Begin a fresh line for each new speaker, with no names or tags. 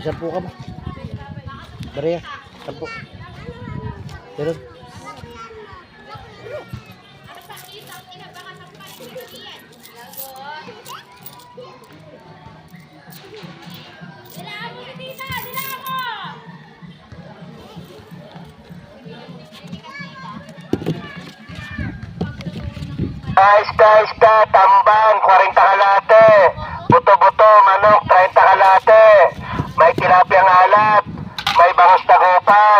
10 ka ba? Bariya, 10. Pero
Isda, tamban, 40 kalate. Buto-buto, manok, 30 kalate. May tilapiyang alat. May bangus na kupal.